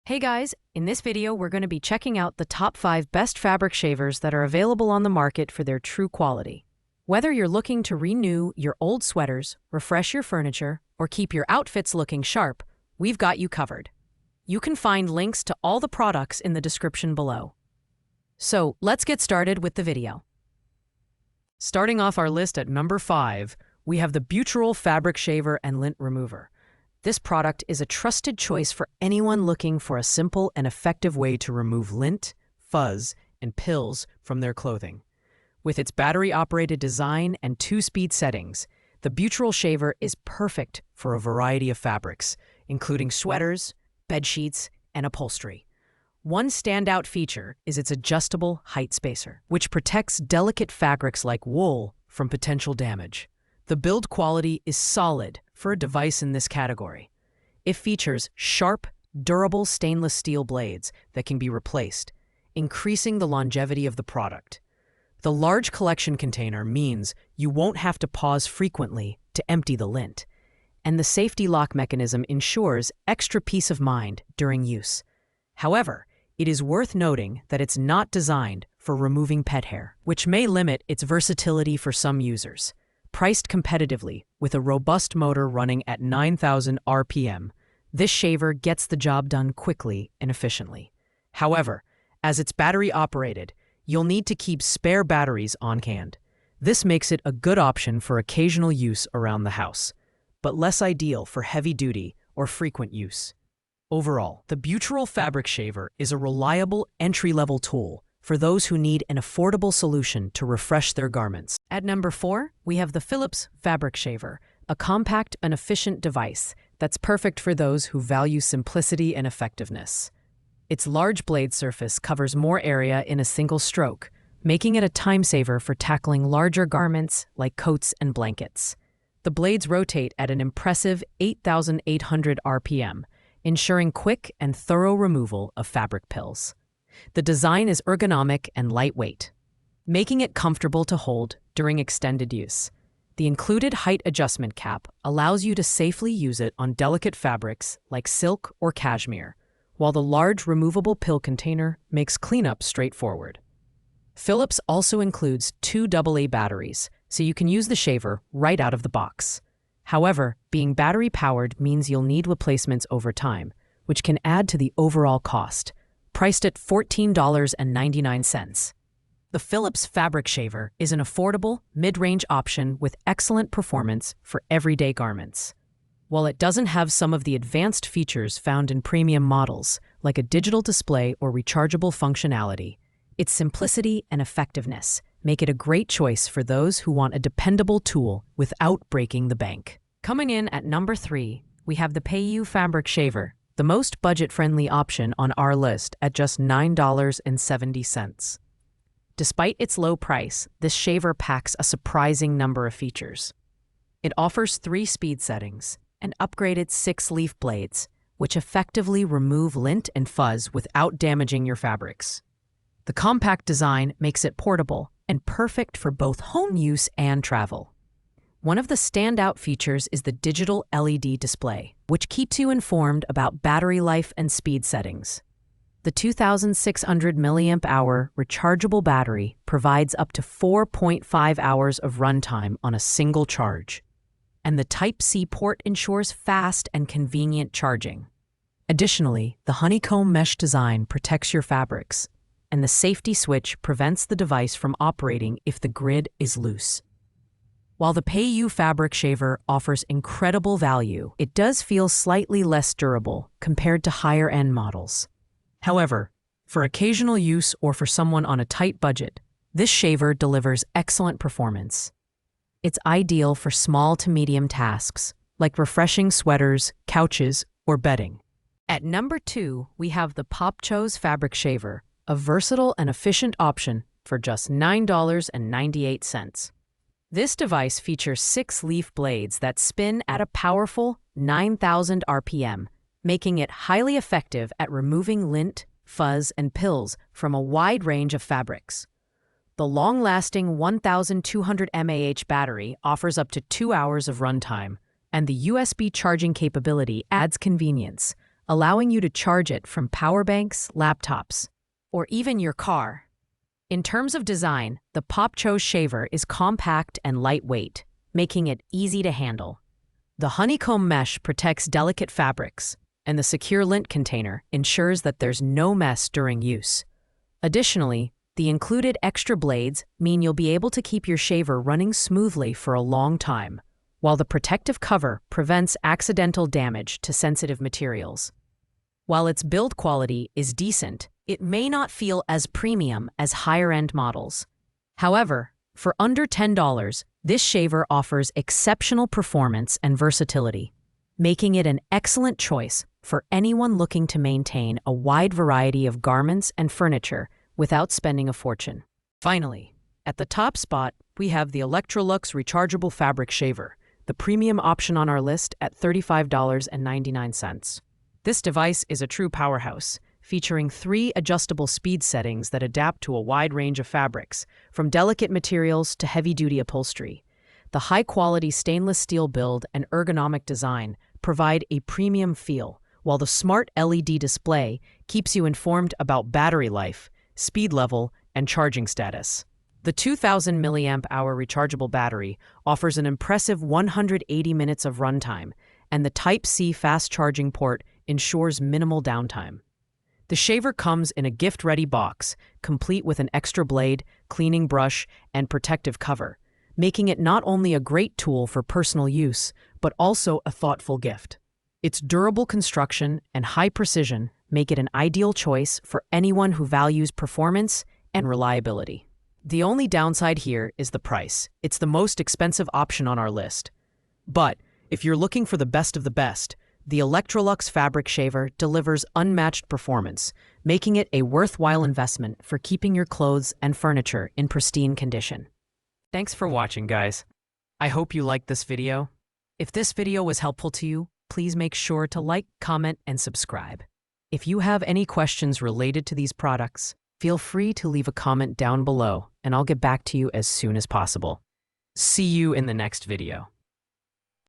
Hey guys, in this video we're going to be checking out the top 5 best fabric shavers that are available on the market for their true quality. Whether you're looking to renew your old sweaters, refresh your furniture, or keep your outfits looking sharp, we've got you covered. You can find links to all the products in the description below. So let's get started with the video. Starting off our list at number 5, we have the BEAUTURAL Fabric Shaver and Lint Remover. This product is a trusted choice for anyone looking for a simple and effective way to remove lint, fuzz, and pills from their clothing. With its battery-operated design and 2-speed settings, the BEAUTURAL shaver is perfect for a variety of fabrics, including sweaters, bedsheets, and upholstery. One standout feature is its adjustable height spacer, which protects delicate fabrics like wool from potential damage. The build quality is solid for a device in this category. It features sharp, durable stainless steel blades that can be replaced, increasing the longevity of the product. The large collection container means you won't have to pause frequently to empty the lint, and the safety lock mechanism ensures extra peace of mind during use. However, it is worth noting that it's not designed for removing pet hair, which may limit its versatility for some users. Priced competitively with a robust motor running at 9,000 RPM, this shaver gets the job done quickly and efficiently. However, as it's battery-operated, you'll need to keep spare batteries on hand. This makes it a good option for occasional use around the house, but less ideal for heavy-duty or frequent use. Overall, the BEAUTURAL Fabric Shaver is a reliable entry-level tool for those who need an affordable solution to refresh their garments. At number 4, we have the Philips Fabric Shaver, a compact and efficient device that's perfect for those who value simplicity and effectiveness. Its large blade surface covers more area in a single stroke, making it a time saver for tackling larger garments like coats and blankets. The blades rotate at an impressive 8,800 RPM, ensuring quick and thorough removal of fabric pills. The design is ergonomic and lightweight, making it comfortable to hold during extended use. The included height adjustment cap allows you to safely use it on delicate fabrics like silk or cashmere, while the large removable pill container makes cleanup straightforward. Philips also includes 2 AA batteries, so you can use the shaver right out of the box. However, being battery-powered means you'll need replacements over time, which can add to the overall cost. Priced at $14.99. The Philips Fabric Shaver is an affordable, mid-range option with excellent performance for everyday garments. While it doesn't have some of the advanced features found in premium models, like a digital display or rechargeable functionality, its simplicity and effectiveness make it a great choice for those who want a dependable tool without breaking the bank. Coming in at number 3, we have the POPCHOSE Fabric Shaver, the most budget-friendly option on our list at just $9.70. Despite its low price, this shaver packs a surprising number of features. It offers 3 speed settings and upgraded 6-leaf blades, which effectively remove lint and fuzz without damaging your fabrics. The compact design makes it portable and perfect for both home use and travel. One of the standout features is the digital LED display, which keeps you informed about battery life and speed settings. The 2,600 mAh rechargeable battery provides up to 4.5 hours of runtime on a single charge, and the Type-C port ensures fast and convenient charging. Additionally, the honeycomb mesh design protects your fabrics, and the safety switch prevents the device from operating if the grid is loose. While the POPCHOSE Fabric Shaver offers incredible value, it does feel slightly less durable compared to higher-end models. However, for occasional use or for someone on a tight budget, this shaver delivers excellent performance. It's ideal for small to medium tasks, like refreshing sweaters, couches, or bedding. At number 2, we have the POPCHOSE Fabric Shaver, a versatile and efficient option for just $9.98. This device features 6-leaf blades that spin at a powerful 9,000 RPM, making it highly effective at removing lint, fuzz, and pills from a wide range of fabrics. The long-lasting 1,200 mAh battery offers up to 2 hours of runtime, and the USB charging capability adds convenience, allowing you to charge it from power banks, laptops, or even your car. In terms of design, the POPCHOSE shaver is compact and lightweight, making it easy to handle. The honeycomb mesh protects delicate fabrics, and the secure lint container ensures that there's no mess during use. Additionally, the included extra blades mean you'll be able to keep your shaver running smoothly for a long time, while the protective cover prevents accidental damage to sensitive materials. While its build quality is decent, it may not feel as premium as higher-end models. However, for under $10, this shaver offers exceptional performance and versatility, making it an excellent choice for anyone looking to maintain a wide variety of garments and furniture without spending a fortune. Finally, at the top spot, we have the Electrolux Rechargeable Fabric Shaver, the premium option on our list at $35.99. This device is a true powerhouse, featuring 3 adjustable speed settings that adapt to a wide range of fabrics, from delicate materials to heavy-duty upholstery. The high-quality stainless steel build and ergonomic design provide a premium feel, while the smart LED display keeps you informed about battery life, speed level, and charging status. The 2,000 mAh rechargeable battery offers an impressive 180 minutes of runtime, and the Type-C fast charging port ensures minimal downtime. The shaver comes in a gift-ready box, complete with an extra blade, cleaning brush, and protective cover, making it not only a great tool for personal use, but also a thoughtful gift. Its durable construction and high precision make it an ideal choice for anyone who values performance and reliability. The only downside here is the price. It's the most expensive option on our list. But if you're looking for the best of the best, the Electrolux Fabric Shaver delivers unmatched performance, making it a worthwhile investment for keeping your clothes and furniture in pristine condition. Thanks for watching, guys. I hope you liked this video. If this video was helpful to you, please make sure to like, comment, and subscribe. If you have any questions related to these products, feel free to leave a comment down below, and I'll get back to you as soon as possible. See you in the next video.